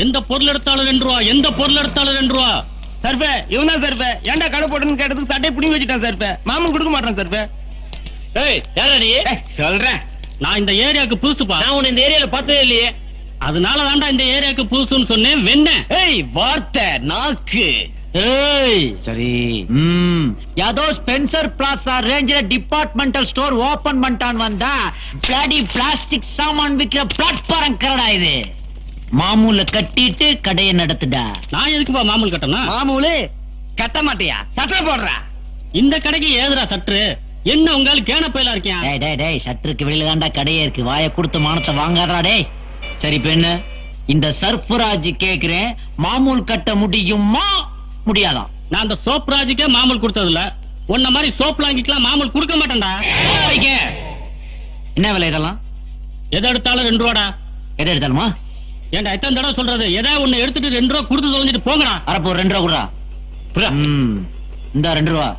எந்த பொருள் எடுத்தாலும் 2 ரூபா, எந்த பொருள் எடுத்தாலும் 2 ரூபா. சர்பே இவன் தான் சர்பே. ஏன்டா கடை போட்டுன்னு கேட்டதுக்கு சட்டையை பிடிங்கி வச்சுட்டான் சர்பே. மாமன் கொடுக்க மாட்டான் சர்பே. ஏய் யாரா நீ? சொல்றேன், நான் இந்த ஏரியாவுக்கு புதுசுப்பா. நான் உன்னை இந்த ஏரியால பார்த்ததே இல்லையே. அதனால தான்டா இந்த ஏரியாவுக்கு புதுசுன்னு சொன்னேன். வெண்ண ஏய் வார்த்தை நாக்கு. ஏய் சரி யாதோ ஸ்பென்சர் பிளாசா ரேஞ்சில டிபார்ட்மெண்டல் ஸ்டோர் ஓபன் பண்ணிட்டான் வந்தா பிளாடி பிளாஸ்டிக் சாமான் விக்கிற பிளாட்ஃபார்ம் கரடா இது. மாமூல கட்டிட்டு கடையை நடத்துடா. நான் எதுக்குப்பா மாமூல் கட்டணும்? மாமூலு கட்ட மாட்டியா? சட்டை போடுறா. இந்த கடைக்கு ஏதுடா சற்று? என்ன உங்கால கேன பையலா இருக்கேன்? டேய் டேய் டேய் சட்டருக்கு வெளியில தாண்டா கடையே இருக்கு. வாயை கொடுத்து மானத்தை வாங்காதடா டேய். சரி பெண்ணு, இந்த சர்ஃபராஜ் கேக்குறேன், மாமூல் கட்ட முடியுமா முடியாதா? நான் அந்த சோப் ராஜுக்கே மாமூல் கொடுத்ததில்ல. உன்ன மாதிரி சோப் வாங்கிக்கலாம் மாமூல் கொடுக்க மாட்டேன்டா. என்ன விலை இதெல்லாம்? எதை எடுத்தாலும் 2 ரூபாடா. எதை எடுத்தாலுமா? ஏன்டா எத்தனை தடவை சொல்றது? ஏதாவது ஒண்ணு எடுத்துட்டு 2 ரூபா கொடுத்து தொலைஞ்சிட்டு போங்கடா. அரப்போ 2 ரூபா குடுறா. இந்த 2 ரூபா.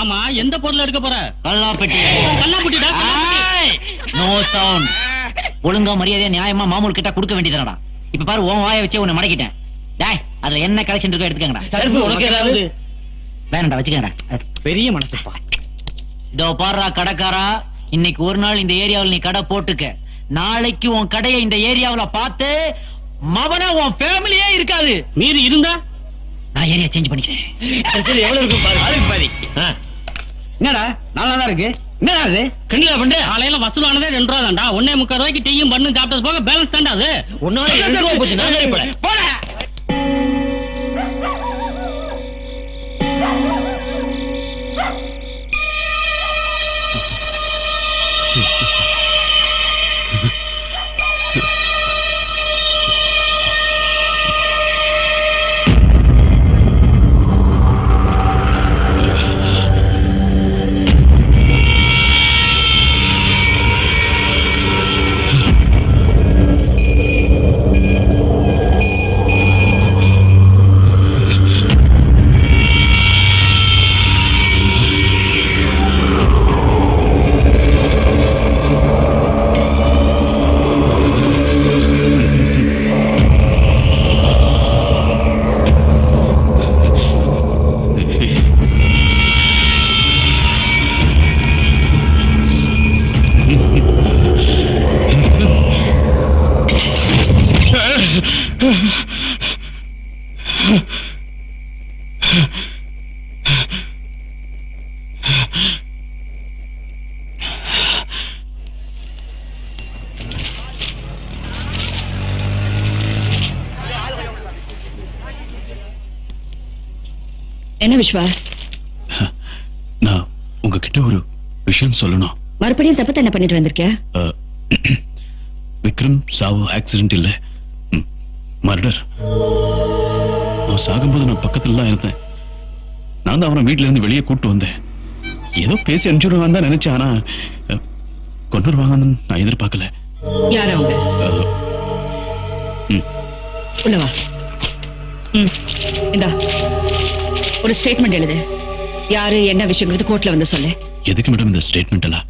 ஆமா, எந்த பொருள் எடுக்க போற? கல்லாப்பட்டி. கல்லாப்பட்டிடா. No sound. ஒழுங்கா மரியாதையா நியாயமா மாமூல் கிட்ட கொடுக்க வேண்டியதுடா. இப்ப பாரு உன் வாயை வச்சே உன்னை மடக்கிட்டேன். டேய் அதுல என்ன கலெக்ஷன் இருக்கோ எடுத்துக்கங்கடா. சர்பு உனக்கு ஏதாவது வேணாம்டா வச்சுக்கங்கடா. பெரிய மனசுப்பா. இதோ பாருடா கடைக்காரா, இன்னைக்கு ஒரு நாள் இந்த ஏரியாவில் நீ கடை போட்டுக்க. நாளைக்கு உன் கடையை இந்த ஏரியாவுல பார்த்து மவன உன் ஃபேமிலியே இருக்காது. மீறி இருந்தா நான் ஏரியா சேஞ்ச் பண்ணிக்கிறேன். சரி எவ்வளவு இருக்கும் பாரு. அதுக்கு பாதி. என்னடா நல்லா தான் இருக்கு. என்னடா அது கிண்டலா பண்ற? காலையில வசூலானதே 2 ரூபா தான்டா. 1.25 ரூபாய்க்கு டீயும் பண்ணு சாப்பிட்டது போக பேலன்ஸ் தான்டா அது. உன்னால 2 ரூபா போச்சு. நான் சரி போறேன். போடா. என்ன விஸ்வா? நான் உங்ககிட்ட ஒரு விஷயம் சொல்லணும். மறுபடியும் தப்பு என்ன பண்ணிட்டு வந்திருக்கியா? விக்ரம் சாவு ஆக்சிடென்ட் இல்ல, மர்டர். அவன் சாகும்போது நான் பக்கத்துல தான் இருந்தேன். நான் தான் அவனை வீட்டுல இருந்து வெளியே கூட்டு வந்தேன். ஏதோ பேசி அனுப்பிச்சுடுவாங்க தான் நினைச்சேன். ஆனா கொண்டுருவாங்கன்னு நான் எதிர்பார்க்கல. யார் அவங்க? உள்ளவா. இந்தா ஒரு ஸ்டேட்மெண்ட் எழுது. யாரு என்ன விஷயங்கிறது கோர்ட்ல வந்து சொல்லு. எதுக்கு மேடம் இந்த ஸ்டேட்மெண்ட் எல்லாம்?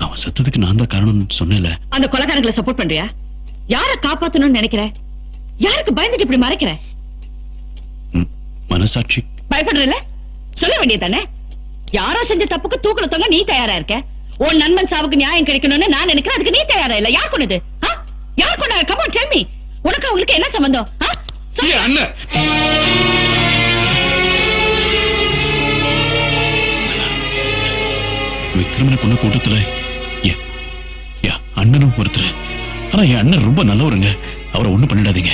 அவன் செத்ததுக்கு நான் தான் காரணம்னு சொன்னேன்ல. அந்த கொலைகாரங்களை சப்போர்ட் பண்றியா? யார காப்பாத்தணும்னு நினைக்கிற? யாருக்கு பயந்துட்டு இப்படி மறைக்கிற? மனசாட்சி பயப்படுறல சொல்ல வேண்டியதானே? யாரோ செஞ்ச தப்புக்கு தூக்குல தொங்க நீ தயாரா இருக்க. உன் நண்பன் சாவுக்கு நியாயம் கிடைக்கணும்னு நான் நினைக்கிறேன். அதுக்கு நீ தயாரா இல்ல. யார் கொண்டது? யார் கொண்டாங்க? Come on tell me. உனக்கு அவங்களுக்கு என்ன சம்பந்தம்? விக்ரமனை கொண்ட கூட்டத்துல அண்ணனும் ஒருத்தர். ஆனா என் அண்ணன் ரொம்ப நல்லவருங்க. அவரை ஒண்ணும் பண்ணிடாதீங்க.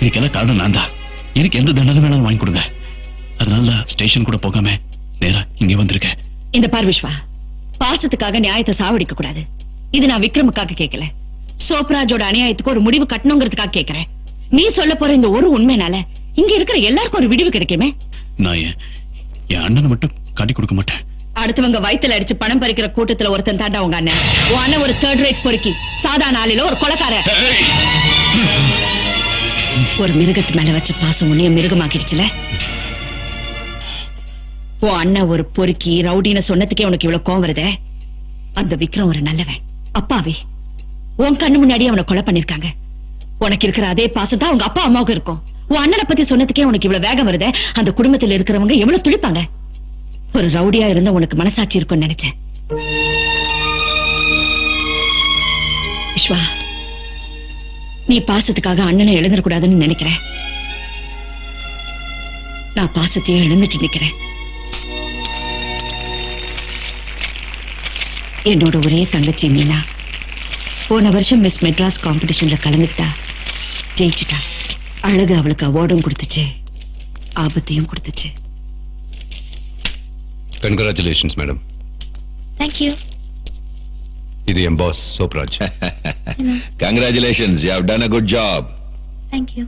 இதுக்கெல்லாம் காரணம் நான் தான். எனக்கு எந்த தண்டனை வேணாலும் வாங்கி கொடுங்க. அதனால ஸ்டேஷன் கூட போகாம நேரா இங்க வந்திருக்கேன். இந்த பார் விஸ்வா, பாசத்துக்காக நியாயத்தை சாவடிக்க கூடாது. இது நான் விக்ரமுக்காக கேட்கல. சோப்ராஜோட அநியாயத்துக்கு ஒரு முடிவு கட்டணுங்கிறதுக்காக கேட்கிறேன். நீ சொல்ல போற இந்த ஒரு உண்மைனால இங்க இருக்கிற எல்லாருக்கும் ஒரு விடிவு கிடைக்குமே. நான் என் அண்ணனை மட்டும் காட்டி கொடுக்க மாட்டேன். அடுத்தவங்க வயித்துல அடிச்சு பணம் பறிக்கிற கூட்டத்துல ஒருத்தன் தாண்டா உங்க அண்ணன். உன் அண்ணன் ஒரு தேர்ட் ரேட் பொறுக்கி, சாதாரண ஆளில ஒரு கொலைக்கார. ஒரு மிருகத்து மேல வச்ச பாசம் உன்னைய மிருகமாக்கிடுச்சுல. உன் அண்ணன் ஒரு பொறுக்கி ரவுடின்னு சொன்னதுக்கே உனக்கு இவ்வளவு கோவம் வருதே. அந்த விக்ரம் ஒரு நல்லவன், அப்பாவி. உன் கண்ணு முன்னாடி அவனை கொலை பண்ணிருக்காங்க. உனக்கு இருக்கிற அதே பாசம் தான் உங்க அப்பா அம்மாவுக்கு இருக்கும். உன் அண்ணனை பத்தி சொன்னதுக்கே உனக்கு இவ்வளவு வேகம் வருதே. அந்த குடும்பத்துல இருக்கிறவங்க எவ்வளவு துடிப்பாங்க. ஒரு ரவுடியா இருந்த உனக்கு மனசாட்சி இருக்கும்னு நினைச்சேன். விஸ்வா, நீ பாசத்துக்காக அண்ணனை எழுந்துடக்கூடாதுன்னு நினைக்கிறேன். நான் பாசத்தையே இழந்துட்டு நிக்கிறேன். என்னோட ஒரே தங்கச்சி மீனா போன வருஷம் மிஸ் மெட்ராஸ் காம்படிஷன்ல கலந்துட்டா, ஜெயிச்சுட்டா. அழகு அவளுக்கு அவார்டும் கொடுத்துச்சு, ஆபத்தையும் கொடுத்துச்சு. Congratulations madam. தேங்க்யூ. இது என் boss Sobhraj. Congratulations, you have done a good job. தேங்க்யூ.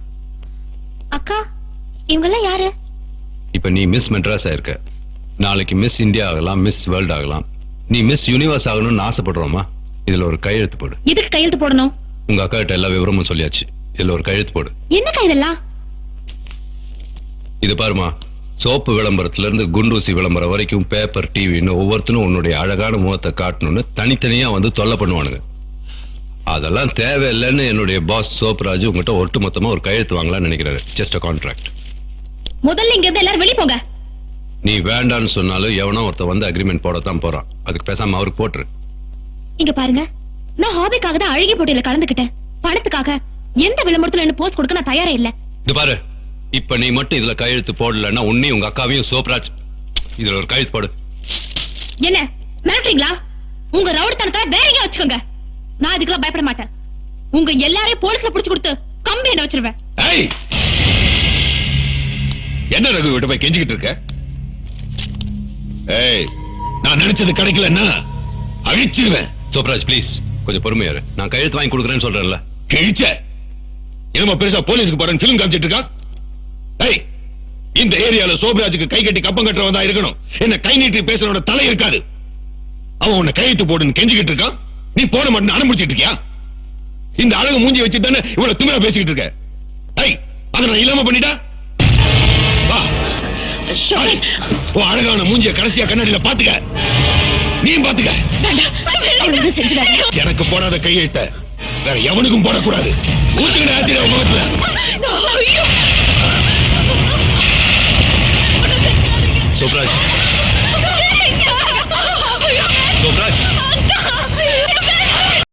அக்கா, இவங்கெல்லாம் யாரு? இப்ப நீ மிஸ் மெட்ராஸ் ஆயிருக்க, நாளைக்கு மிஸ் இந்தியா ஆகலாம், மிஸ் வேர்ல்ட் ஆகலாம். நீ மிஸ் யூனிவர்ஸ் ஆகணும்னு ஆசைப்படுறோமா? இதுல ஒரு கையெழுத்து போடு. எதுக்கு கையெழுத்து போடணும்? உங்க அக்கா கிட்ட எல்லா விவரமும் சொல்லியாச்சு. இதுல ஒரு கையெழுத்து போடு. என்னக்கா இதெல்லாம்? இது பாருமா, சோப்பு விளம்பரத்துல இருந்து குண்டூசி விளம்பரம் வரைக்கும் பேப்பர், டிவின்னு ஒவ்வொருத்தனும் உன்னுடைய அழகான முகத்தை காட்டணும்னு தனித்தனியா வந்து தொல்லை பண்ணுவானுங்க. அதெல்லாம் தேவையில்லைன்னு என்னுடைய பாஸ் சோப்ராஜ் உங்ககிட்ட ஒட்டுமொத்தமா ஒரு கையெழுத்து வாங்கலாம்னு நினைக்கிறாரு. Just a contract. முதல்ல இங்க இருந்து எல்லாரும் வெளிய போங்க. நீ வேண்டான்னு சொன்னாலும் எவனோ ஒருத்த வந்து அக்ரிமெண்ட் போடத்தான் போறான். அதுக்கு பேசாம அவருக்கு போட்டுரு. இங்க பாருங்க, நான் ஹாபிக்காக தான் அழகி போட்டியில கலந்துக்கிட்டேன். பணத்துக்காக எந்த விளம்பரத்துல என்ன போஸ்ட் கொடுக்க நான் தயாரே இல்ல. இது பாரு, இப்ப நீ மட்டும் இதுல கையெழுத்து போடலன்னா உன்னையும் உங்க அக்காவையும் சோப்ராஜ் இதுல ஒரு கையெழுத்து போடு. என்ன மிரட்டுறீங்களா? உங்க ரவுடித்தனத்தை வேற எங்க வச்சுக்கோங்க. நான் இதுக்கெல்லாம் பயப்பட மாட்டேன். உங்க எல்லாரையும் போலீஸ்ல புடிச்சு கொடுத்து கம்பெனில வச்சிருவேன். ஏய், என்ன ரகு விட்டு போய் கெஞ்சிக்கிட்டு இருக்க? ஏய், நான் நினைச்சது கிடைக்கலன்னா அழிச்சிருவேன். சோப்ராஜ் ப்ளீஸ் கொஞ்சம் பொறுமையா இரு. நான் கையெழுத்து வாங்கி கொடுக்குறேன்னு சொல்றேன்ல. கிழிச்ச என்னமா பெருசா போலீஸ்க்கு போறேன் பிலிம் காமிச்சிட்டு இருக்கான். ஏய், இந்த ஏரியால சோப்ராஜுக்கு கை கட்டி கப்பம் கட்டுறவன் தான் இருக்கணும். என்ன கை நீட்டி பேசுறவனோட தலை இருக்காது. அவன் உன்னை கையெழுத்து போடுன்னு கெஞ்சிக்கிட்டு இருக்கான். நீ போட மாட்டேன்னு அனுப்பிச்சிட்டு இருக்கியா? இந்த அழகு மூஞ்சி வச்சுட்டு தானே இவ்வளவு திமிரா பேசிக்கிட்டு இருக்க. ஏய், அதை நான் இல்லாம பண்ணிட்டா வா. உன் அழகான மூஞ்சிய கடைசியா கண்ணாடியில பாத்துக்க. நீ பாத்துக்க. எனக்கு போடாத கையெழுத்த வேற எவனுக்கும் போடக்கூடாது. ஊத்துக்கிட்ட ஆச்சரிய முகத்துல. சோப்ராஜ்